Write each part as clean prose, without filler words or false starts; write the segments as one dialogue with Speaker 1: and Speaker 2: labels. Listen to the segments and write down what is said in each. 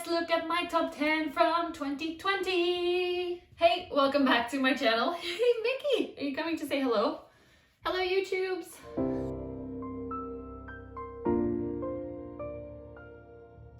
Speaker 1: let's look at my top 10 from 2020. Hey, welcome back to my channel. Hey, Mickey, are you coming to say hello? Hello, YouTubes.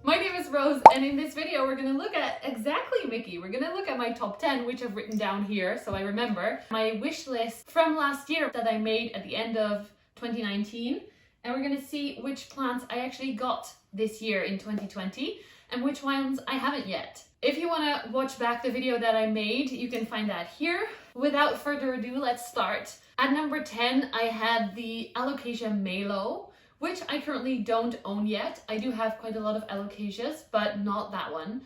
Speaker 1: My name is Rose, and in this video, we're gonna look at exactly Mickey. We're gonna look at my top 10, which I've written down here, so I remember. My wish list from last year that I made at the end of 2019. And we're gonna see which plants I actually got this year in 2020 and which ones I haven't yet. If you wanna watch back the video that I made, you can find that here. Without further ado, let's start. At number 10, I had the Alocasia Malo, which I currently don't own yet. I do have quite a lot of Alocasias, but not that one.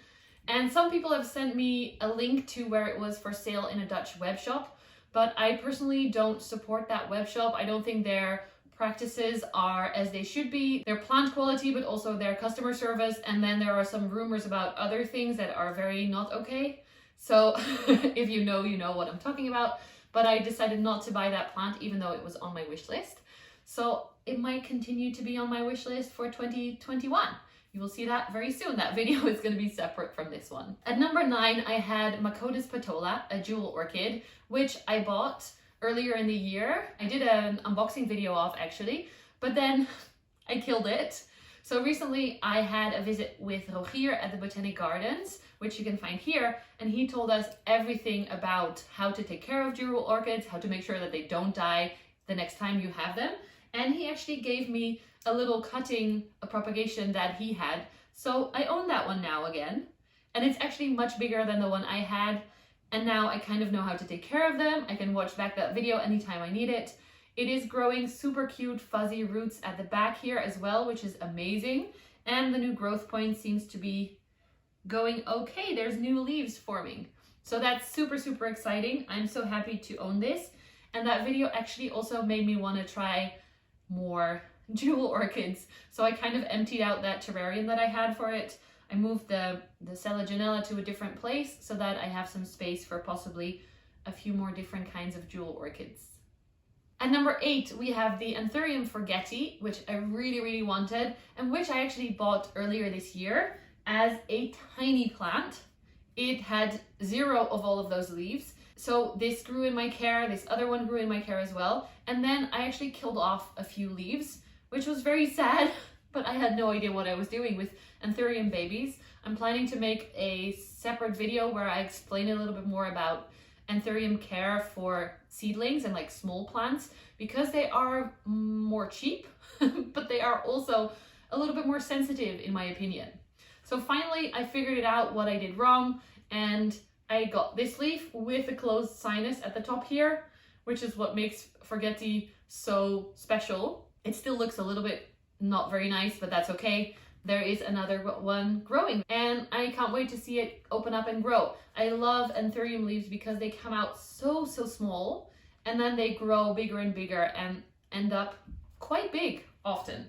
Speaker 1: And some people have sent me a link to where it was for sale in a Dutch web shop, but I personally don't support that web shop. I don't think their practices are as they should be. Their plant quality, but also their customer service. And then there are some rumors about other things that are very not okay. So if you know what I'm talking about. But I decided not to buy that plant, even though it was on my wish list. So it might continue to be on my wish list for 2021. You will see that very soon. That video is going to be separate from this one. At number 9, I had Macodes petola, a jewel orchid, which I bought earlier in the year. I did an unboxing video of actually, but then I killed it. So recently I had a visit with Rogier at the Botanic Gardens, which you can find here, and he told us everything about how to take care of jewel orchids, how to make sure that they don't die the next time you have them. And he actually gave me a little cutting, a propagation that he had. So I own that one now again. And it's actually much bigger than the one I had. And now I kind of know how to take care of them. I can watch back that video anytime I need it. It is growing super cute fuzzy roots at the back here as well, which is amazing. And the new growth point seems to be going okay. There's new leaves forming. So that's super, super exciting. I'm so happy to own this. And that video actually also made me want to try more jewel orchids. So I kind of emptied out that terrarium that I had for it. I moved the Philodendron to a different place so that I have some space for possibly a few more different kinds of jewel orchids. At number 8, we have the Anthurium forgetii, which I really, really wanted and which I actually bought earlier this year as a tiny plant. It had 0 of all of those leaves. So this grew in my care, this other one grew in my care as well. And then I actually killed off a few leaves, which was very sad, but I had no idea what I was doing with Anthurium babies. I'm planning to make a separate video where I explain a little bit more about Anthurium care for seedlings and like small plants, because they are more cheap, but they are also a little bit more sensitive in my opinion. So finally, I figured it out what I did wrong, and I got this leaf with a closed sinus at the top here, which is what makes forgetii so special. It still looks a little bit not very nice, but that's okay. There is another one growing and I can't wait to see it open up and grow. I love Anthurium leaves because they come out so small and then they grow bigger and bigger and end up quite big often.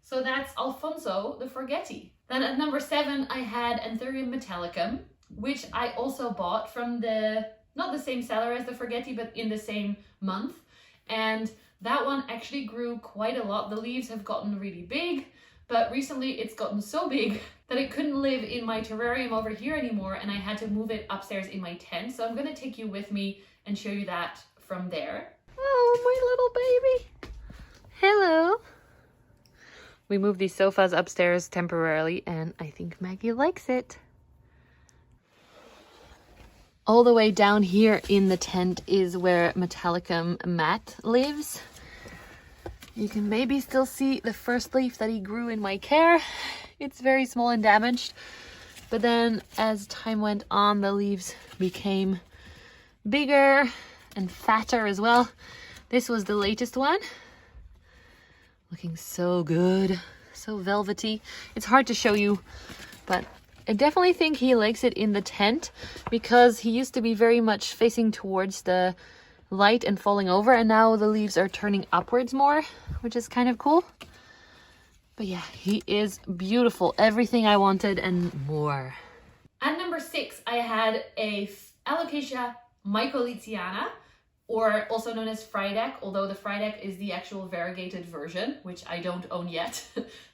Speaker 1: So that's Alfonso the forgetii. Then at number 7, I had Anthurium metallicum, which I also bought from not the same seller as the forgetii, but in the same month. And that one actually grew quite a lot. The leaves have gotten really big, but recently it's gotten so big that it couldn't live in my terrarium over here anymore, and I had to move it upstairs in my tent. So I'm gonna take you with me and show you that from there. Oh, my little baby. Hello. We moved these sofas upstairs temporarily, and I think Maggie likes it. All the way down here in the tent is where metallicum Matt lives. You can maybe still see the first leaf that he grew in my care. It's very small and damaged, but then as time went on, the leaves became bigger and fatter as well. This was the latest one. Looking so good, so velvety. It's hard to show you, but I definitely think he likes it in the tent because he used to be very much facing towards the light and falling over, and now the leaves are turning upwards more, which is kind of cool. But yeah, he is beautiful. Everything I wanted and more. At number 6, I had a Alocasia micholitziana, or also known as Frydek, although the Frydek is the actual variegated version, which I don't own yet.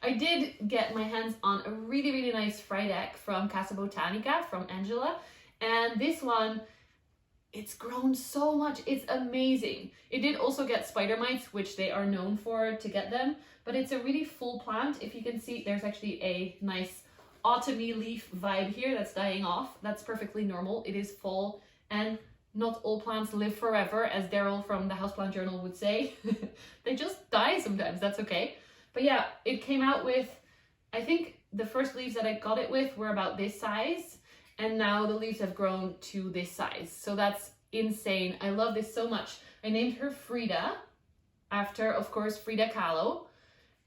Speaker 1: I did get my hands on a really, really nice Frydek from Casa Botanica, from Angela, and this one, it's grown so much, it's amazing. It did also get spider mites, which they are known for to get them, but it's a really full plant. If you can see, there's actually a nice autumny leaf vibe here that's dying off. That's perfectly normal, it is fall, and not all plants live forever, as Daryl from the Houseplant Journal would say. They just die sometimes, that's okay. But yeah, it came out with, I think the first leaves that I got it with were about this size, and now the leaves have grown to this size. So that's insane. I love this so much. I named her Frida, after, of course, Frida Kahlo,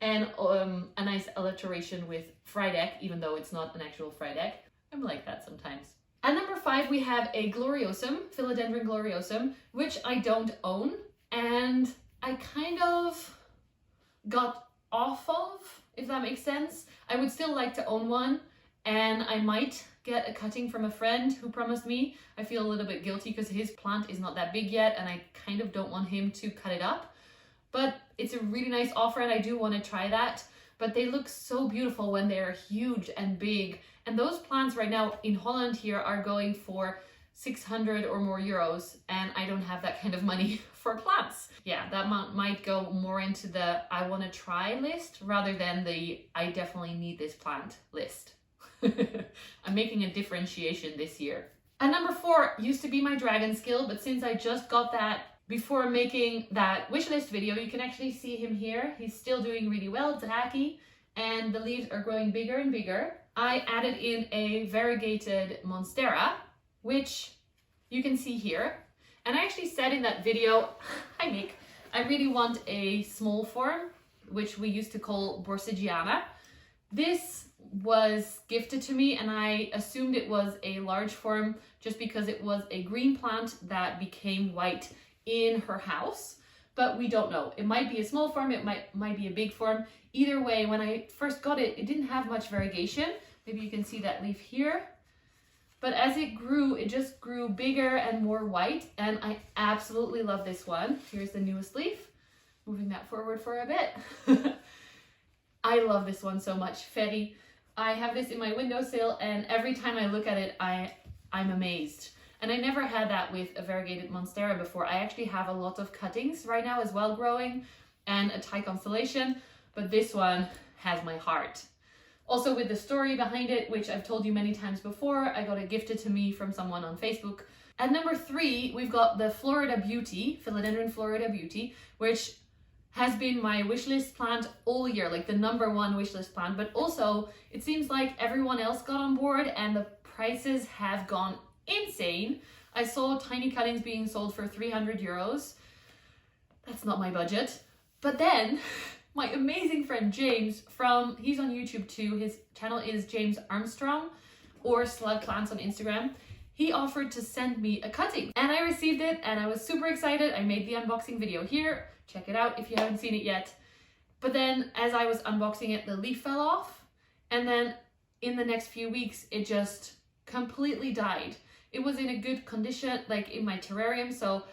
Speaker 1: and a nice alliteration with Frydek, even though it's not an actual Frydek. I'm like that sometimes. At number 5, we have a gloriosum, Philodendron gloriosum, which I don't own, and I kind of got off of, if that makes sense. I would still like to own one, and I might get a cutting from a friend who promised me. I feel a little bit guilty because his plant is not that big yet, and I kind of don't want him to cut it up. But it's a really nice offer, and I do want to try that. But they look so beautiful when they're huge and big. And those plants right now in Holland here are going for 600 or more euros, and I don't have that kind of money for plants. Yeah, that might go more into the I want to try list rather than the I definitely need this plant list. I'm making a differentiation this year. And number 4 used to be my dragon skill, but since I just got that before making that wishlist video, you can actually see him here. He's still doing really well, Draki, and the leaves are growing bigger and bigger. I added in a variegated monstera, which you can see here. And I actually said in that video, hi Mick, I really want a small form, which we used to call forgetii. This was gifted to me, and I assumed it was a large form just because it was a green plant that became white in her house, but we don't know. It might be a small form, it might be a big form. Either way, when I first got it, it didn't have much variegation. Maybe you can see that leaf here. But as it grew, it just grew bigger and more white, and I absolutely love this one. Here's the newest leaf. Moving that forward for a bit. I love this one so much. Ferry. I have this in my windowsill, and every time I look at it, I'm amazed. And I never had that with a variegated monstera before. I actually have a lot of cuttings right now as well growing, and a Thai constellation, but this one has my heart. Also with the story behind it, which I've told you many times before, I got it gifted to me from someone on Facebook. At number 3, we've got the Florida Beauty, Philodendron Florida Beauty, which has been my wishlist plant all year, like the number 1 wishlist plant, but also it seems like everyone else got on board and the prices have gone insane. I saw tiny cuttings being sold for 300 euros. That's not my budget. But then my amazing friend James he's on YouTube too. His channel is James Armstrong, or Slug Plants on Instagram. He offered to send me a cutting, and I received it, and I was super excited. I made the unboxing video here. Check it out if you haven't seen it yet. But then as I was unboxing it, the leaf fell off, and then in the next few weeks, it just completely died. It was in a good condition, like in my terrarium, so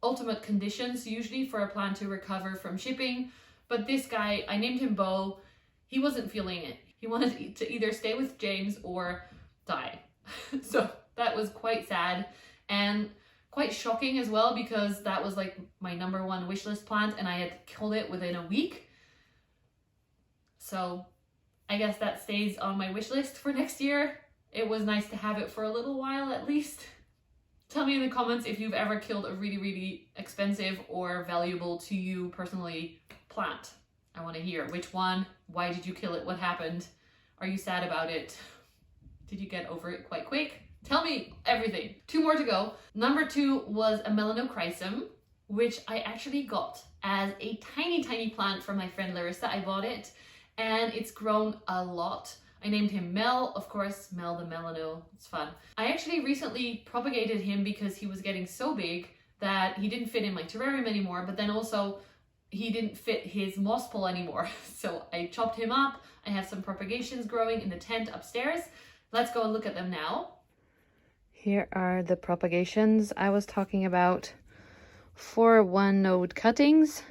Speaker 1: ultimate conditions usually for a plant to recover from shipping. But this guy, I named him Bo, he wasn't feeling it. He wanted to either stay with James or die. So that was quite sad and quite shocking as well, because that was like my number 1 wishlist plant, and I had killed it within a week. So I guess that stays on my wish list for next year. It was nice to have it for a little while at least. Tell me in the comments if you've ever killed a really, really expensive or valuable to you personally plant. I want to hear which one, why did you kill it, what happened, are you sad about it, did you get over it quite quick? Tell me everything. 2 more to go. Number 2 was a melanochrysum, which I actually got as a tiny, tiny plant from my friend Larissa. I bought it, and it's grown a lot. I named him Mel, of course, Mel the Melano, it's fun. I actually recently propagated him because he was getting so big that he didn't fit in my terrarium anymore, but then also he didn't fit his moss pole anymore. So I chopped him up. I have some propagations growing in the tent upstairs. Let's go and look at them now. Here are the propagations I was talking about 4 1-node cuttings,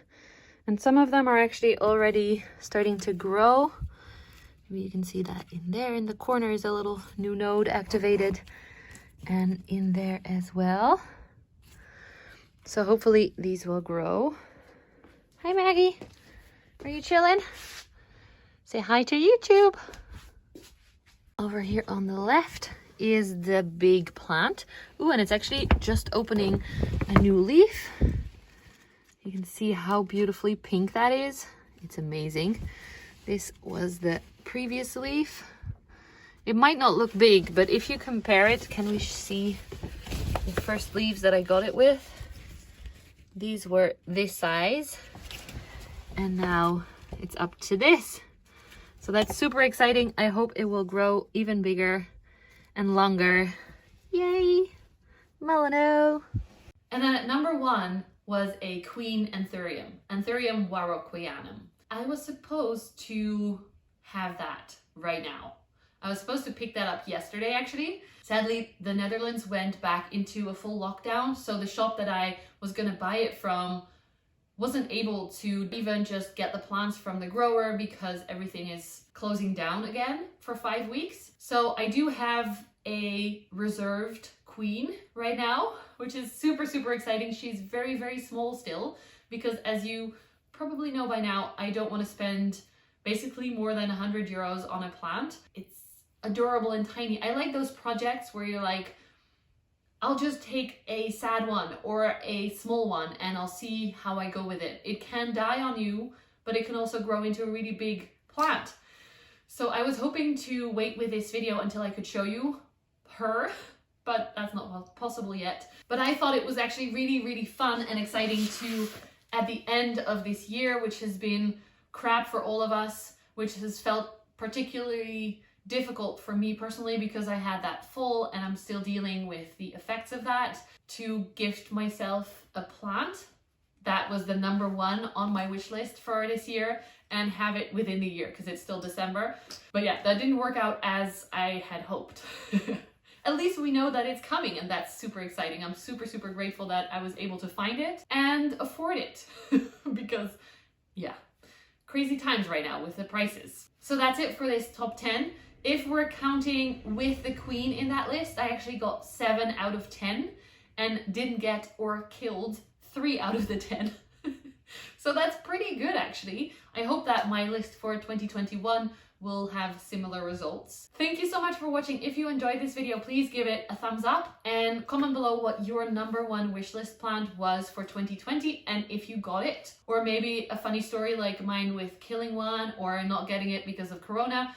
Speaker 1: and some of them are actually already starting to grow. Maybe you can see that in there in the corner is a little new node activated, and in there as well. So hopefully these will grow. Hi Maggie, are you chilling? Say hi to YouTube. Over here on the left is the big plant. Ooh, and it's actually just opening a new leaf. You can see how beautifully pink that is. It's amazing. This was the previous leaf. It might not look big, but if you compare it, can we see the first leaves that I got it with? These were this size, and now it's up to this. So that's super exciting. I hope it will grow even bigger and longer. Yay, Melano. And then at number 1 was a queen Anthurium, Anthurium warocqueanum. I was supposed to have that right now. I was supposed to pick that up yesterday actually. Sadly, the Netherlands went back into a full lockdown, so the shop that I was gonna buy it from wasn't able to even just get the plants from the grower because everything is closing down again for 5 weeks. So I do have a reserved queen right now, which is super, super exciting. She's very, very small still because, as you probably know by now, I don't want to spend basically more than 100 euros on a plant. It's adorable and tiny. I like those projects where you're like, I'll just take a sad one or a small one and I'll see how I go with it. It can die on you, but it can also grow into a really big plant. So I was hoping to wait with this video until I could show you her, but that's not possible yet. But I thought it was actually really, really fun and exciting to, at the end of this year, which has been crap for all of us, which has felt particularly difficult for me personally because I had that fall and I'm still dealing with the effects of that, to gift myself a plant. That was the number 1 on my wish list for this year, and have it within the year because it's still December. But yeah, that didn't work out as I had hoped. At least we know that it's coming, and that's super exciting. I'm super, super grateful that I was able to find it and afford it because yeah, crazy times right now with the prices. So that's it for this top 10. If we're counting with the queen in that list, I actually got 7 out of 10 and didn't get or killed 3 out of the 10. So that's pretty good actually. I hope that my list for 2021 will have similar results. Thank you so much for watching. If you enjoyed this video, please give it a thumbs up and comment below what your number 1 wishlist plant was for 2020 and if you got it, or maybe a funny story like mine with killing one or not getting it because of Corona.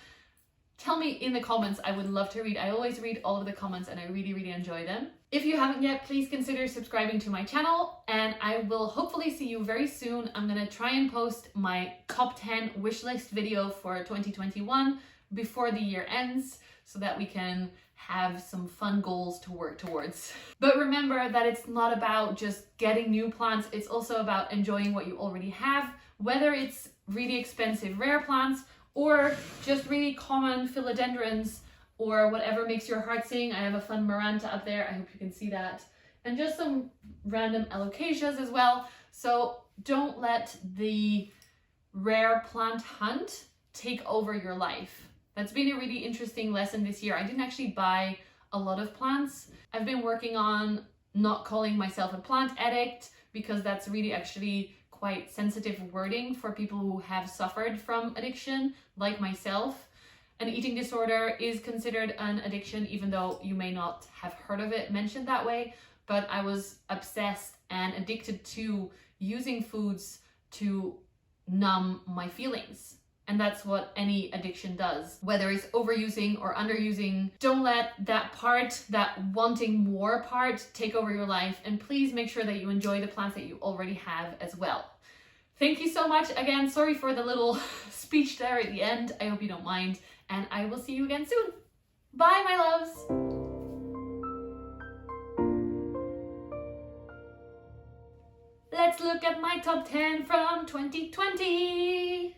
Speaker 1: Tell me in the comments. I would love to read. I always read all of the comments and I really, really enjoy them. If you haven't yet, please consider subscribing to my channel and I will hopefully see you very soon. I'm gonna try and post my top 10 wishlist video for 2021 before the year ends so that we can have some fun goals to work towards. But remember that it's not about just getting new plants. It's also about enjoying what you already have, whether it's really expensive rare plants or just really common philodendrons or whatever makes your heart sing. I have a fun Maranta up there. I hope you can see that. And just some random Alocasias as well. So don't let the rare plant hunt take over your life. That's been a really interesting lesson this year. I didn't actually buy a lot of plants. I've been working on not calling myself a plant addict because that's really actually quite sensitive wording for people who have suffered from addiction, like myself. An eating disorder is considered an addiction, even though you may not have heard of it mentioned that way. But I was obsessed and addicted to using foods to numb my feelings. And that's what any addiction does, whether it's overusing or underusing. Don't let that part, that wanting more part, take over your life. And please make sure that you enjoy the plants that you already have as well. Thank you so much. Again, sorry for the little speech there at the end. I hope you don't mind. And I will see you again soon. Bye, my loves. Let's look at my top 10 from 2020.